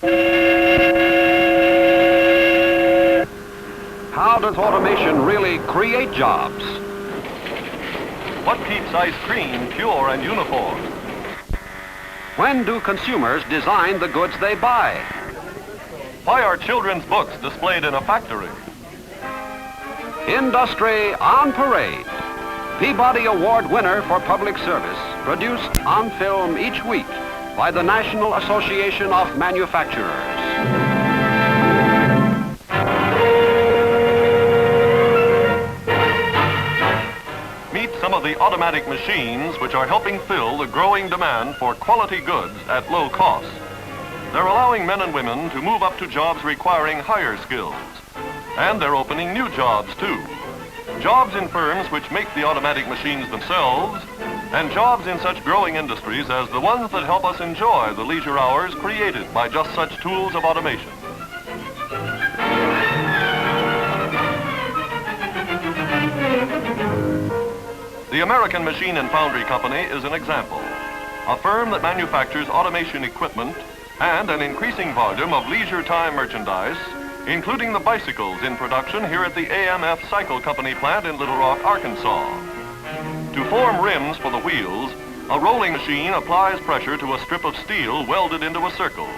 How does automation really create jobs? What keeps ice cream pure and uniform? When do consumers design the goods they buy? Why are children's books displayed in a factory? Industry on parade. Peabody Award winner for public service, produced on film each week by the National Association of Manufacturers. Meet some of the automatic machines which are helping fill the growing demand for quality goods at low cost. They're allowing men and women to move up to jobs requiring higher skills. And they're opening new jobs too. Jobs in firms which make the automatic machines themselves, and jobs in such growing industries as the ones that help us enjoy the leisure hours created by just such tools of automation. The American Machine and Foundry Company is an example. A firm that manufactures automation equipment and an increasing volume of leisure time merchandise, including the bicycles in production here at the AMF Cycle Company plant in Little Rock, Arkansas. To form rims for the wheels, a rolling machine applies pressure to a strip of steel welded into a circle.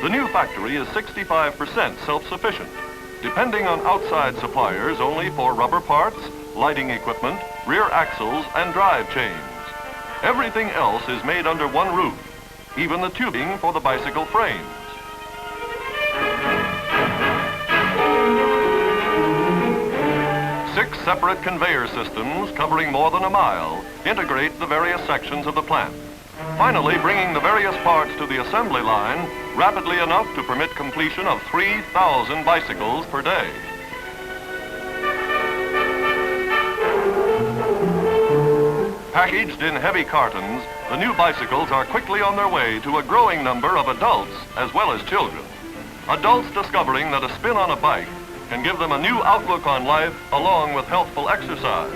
The new factory is 65% self-sufficient, depending on outside suppliers only for rubber parts, lighting equipment, rear axles, and drive chains. Everything else is made under one roof, even the tubing for the bicycle frames. Six separate conveyor systems covering more than a mile integrate the various sections of the plant, finally bringing the various parts to the assembly line rapidly enough to permit completion of 3,000 bicycles per day. Packaged in heavy cartons, the new bicycles are quickly on their way to a growing number of adults as well as children. Adults discovering that a spin on a bike can give them a new outlook on life along with healthful exercise.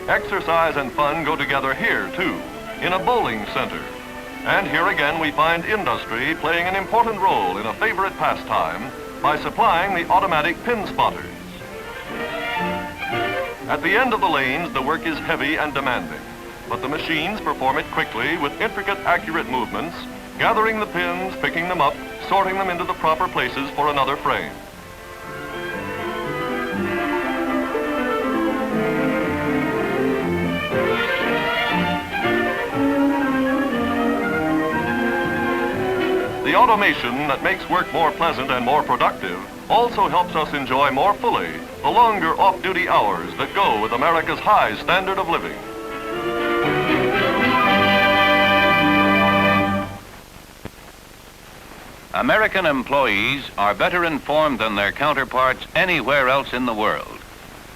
Exercise and fun go together here too, in a bowling center. And here again we find industry playing an important role in a favorite pastime by supplying the automatic Pinspotters. At the end of the lanes, the work is heavy and demanding, but the machines perform it quickly with intricate, accurate movements, gathering the pins, picking them up, sorting them into the proper places for another frame. The automation that makes work more pleasant and more productive also helps us enjoy more fully the longer off-duty hours that go with America's high standard of living. American employees are better informed than their counterparts anywhere else in the world.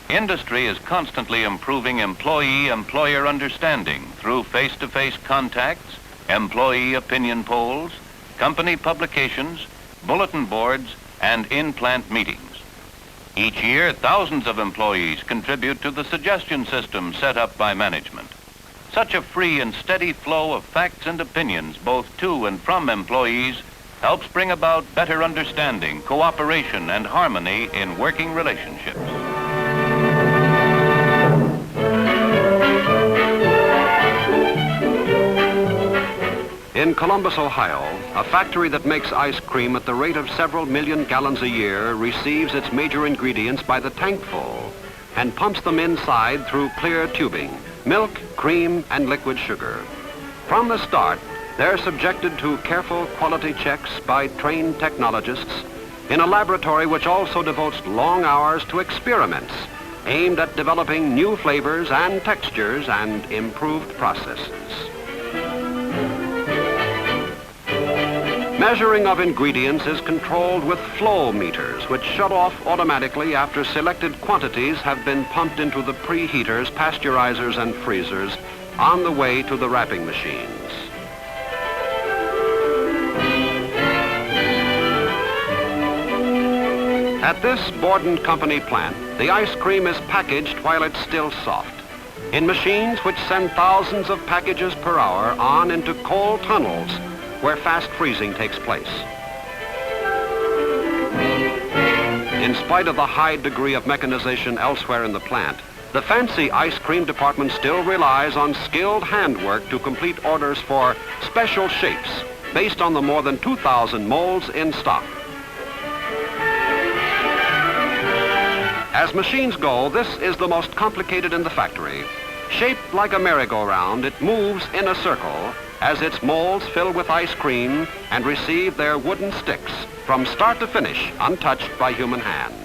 Industry is constantly improving employee-employer understanding through face-to-face contacts, employee opinion polls, company publications, bulletin boards, and in-plant meetings. Each year, thousands of employees contribute to the suggestion system set up by management. Such a free and steady flow of facts and opinions, both to and from employees, helps bring about better understanding, cooperation, and harmony in working relationships. In Columbus, Ohio, a factory that makes ice cream at the rate of several million gallons a year receives its major ingredients by the tankful and pumps them inside through clear tubing, milk, cream, and liquid sugar. From the start, they're subjected to careful quality checks by trained technologists in a laboratory which also devotes long hours to experiments aimed at developing new flavors and textures and improved processes. Measuring of ingredients is controlled with flow meters, which shut off automatically after selected quantities have been pumped into the preheaters, pasteurizers, and freezers on the way to the wrapping machines. At this Borden Company plant, the ice cream is packaged while it's still soft. in machines which send thousands of packages per hour on into cold tunnels where fast freezing takes place. In spite of the high degree of mechanization elsewhere in the plant, the fancy ice cream department still relies on skilled handwork to complete orders for special shapes based on the more than 2,000 molds in stock. As machines go, this is the most complicated in the factory. Shaped like a merry-go-round, it moves in a circle as its molds fill with ice cream and receive their wooden sticks from start to finish, untouched by human hands.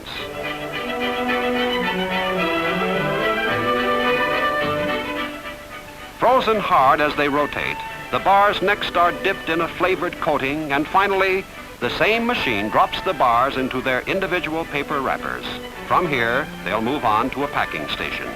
Frozen hard as they rotate, the bars next are dipped in a flavored coating, and finally, the same machine drops the bars into their individual paper wrappers. From here, they'll move on to a packing station.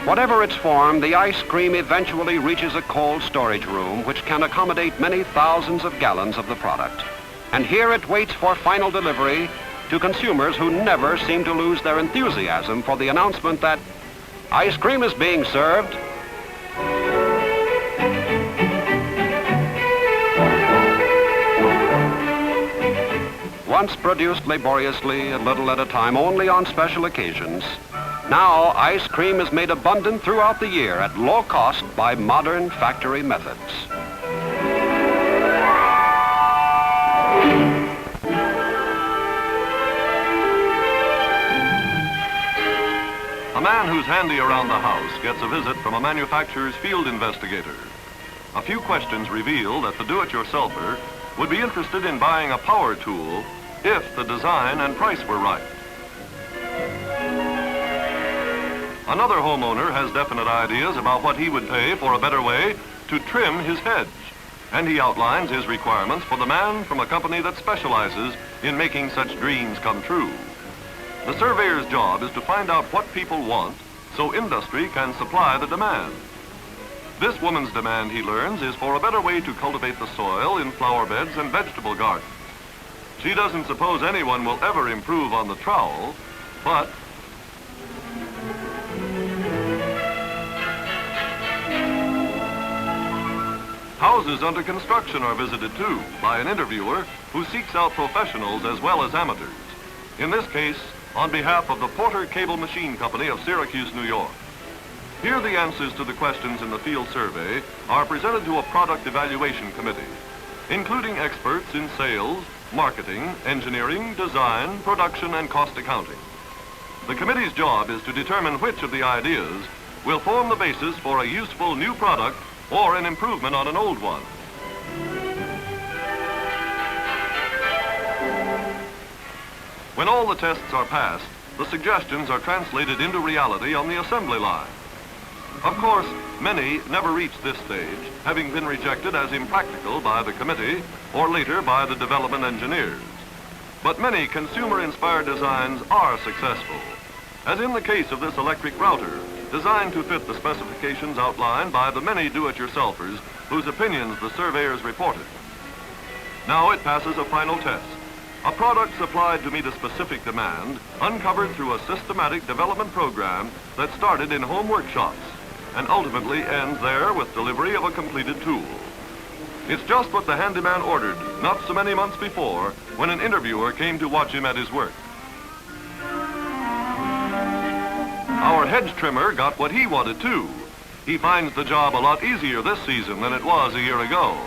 Whatever its form, the ice cream eventually reaches a cold storage room which can accommodate many thousands of gallons of the product. And here it waits for final delivery to consumers who never seem to lose their enthusiasm for the announcement that ice cream is being served. Once produced laboriously, a little at a time, only on special occasions, now ice cream is made abundant throughout the year at low cost by modern factory methods. A man who's handy around the house gets a visit from a manufacturer's field investigator. A few questions reveal that the do-it-yourselfer would be interested in buying a power tool if the design and price were right. Another homeowner has definite ideas about what he would pay for a better way to trim his hedge, and he outlines his requirements for the man from a company that specializes in making such dreams come true. The surveyor's job is to find out what people want so industry can supply the demand. This woman's demand, he learns, is for a better way to cultivate the soil in flower beds and vegetable gardens. She doesn't suppose anyone will ever improve on the trowel, but houses under construction are visited too by an interviewer who seeks out professionals as well as amateurs. In this case, on behalf of the Porter Cable Machine Company of Syracuse, New York. Here the answers to the questions in the field survey are presented to a product evaluation committee, including experts in sales, marketing, engineering, design, production, and cost accounting. The committee's job is to determine which of the ideas will form the basis for a useful new product or an improvement on an old one. When all the tests are passed, the suggestions are translated into reality on the assembly line. Of course, many never reach this stage, having been rejected as impractical by the committee or later by the development engineers. But many consumer-inspired designs are successful, as in the case of this electric router, designed to fit the specifications outlined by the many do-it-yourselfers whose opinions the surveyors reported. Now it passes a final test. A product supplied to meet a specific demand, uncovered through a systematic development program that started in home workshops and ultimately ends there with delivery of a completed tool. It's just what the handyman ordered not so many months before when an interviewer came to watch him at his work. Our hedge trimmer got what he wanted too. He finds the job a lot easier this season than it was a year ago.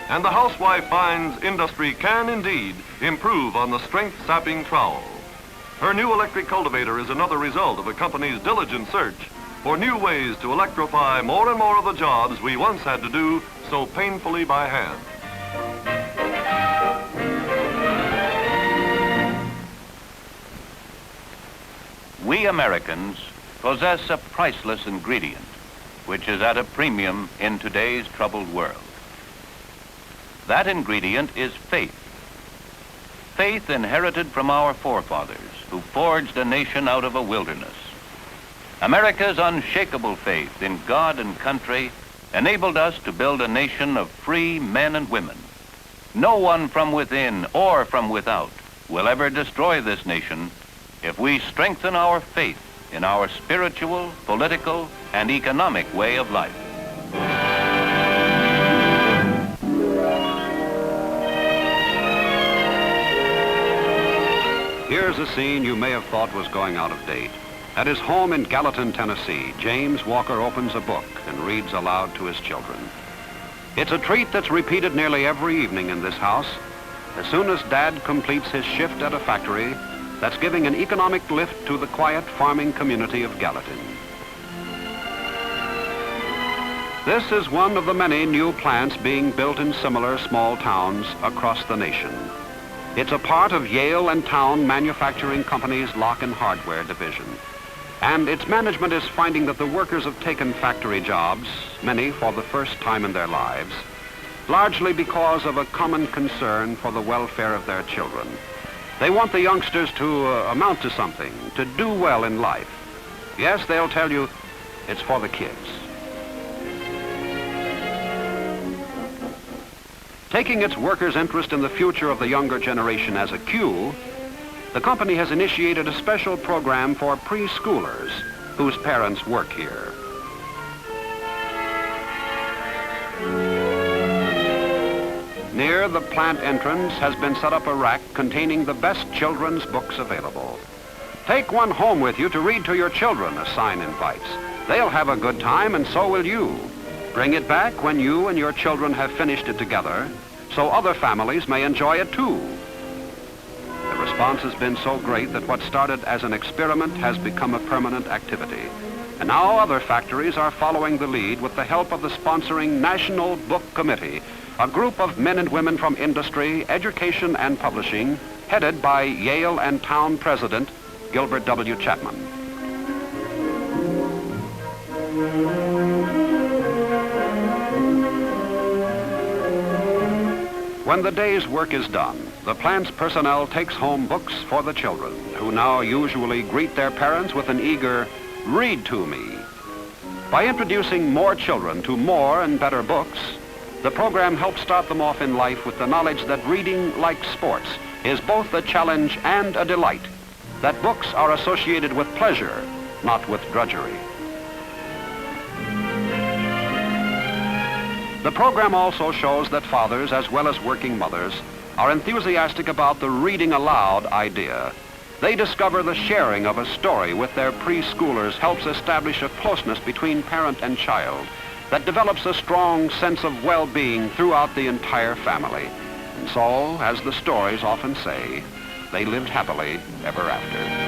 And the housewife finds industry can indeed improve on the strength-sapping trowel. Her new electric cultivator is another result of the company's diligent search for new ways to electrify more and more of the jobs we once had to do so painfully by hand. We Americans possess a priceless ingredient, which is at a premium in today's troubled world. That ingredient is faith. Faith inherited from our forefathers who forged a nation out of a wilderness. America's unshakable faith in God and country enabled us to build a nation of free men and women. No one from within or from without will ever destroy this nation if we strengthen our faith in our spiritual, political, and economic way of life. Here's a scene you may have thought was going out of date. At his home in Gallatin, Tennessee, James Walker opens a book and reads aloud to his children. It's a treat that's repeated nearly every evening in this house. As soon as Dad completes his shift at a factory, that's giving an economic lift to the quiet farming community of Gallatin. This is one of the many new plants being built in similar small towns across the nation. It's a part of Yale and Town Manufacturing Company's Lock and Hardware division. And its management is finding that the workers have taken factory jobs, many for the first time in their lives, largely because of a common concern for the welfare of their children. They want the youngsters to amount to something, to do well in life. Yes, they'll tell you it's for the kids. Taking its workers' interest in the future of the younger generation as a cue, the company has initiated a special program for preschoolers whose parents work here. Near the plant entrance has been set up a rack containing the best children's books available. Take one home with you to read to your children, a sign invites. They'll have a good time, and so will you. Bring it back when you and your children have finished it together, so other families may enjoy it too. The response has been so great that what started as an experiment has become a permanent activity. And now other factories are following the lead with the help of the sponsoring National Book Committee, a group of men and women from industry, education, and publishing, headed by Yale and Town President Gilbert W. Chapman. When the day's work is done, the plant's personnel takes home books for the children, who now usually greet their parents with an eager, "Read to me." By introducing more children to more and better books, the program helps start them off in life with the knowledge that reading, like sports, is both a challenge and a delight, that books are associated with pleasure, not with drudgery. The program also shows that fathers, as well as working mothers, are enthusiastic about the reading aloud idea. They discover the sharing of a story with their preschoolers helps establish a closeness between parent and child that develops a strong sense of well-being throughout the entire family. And so, as the stories often say, they lived happily ever after.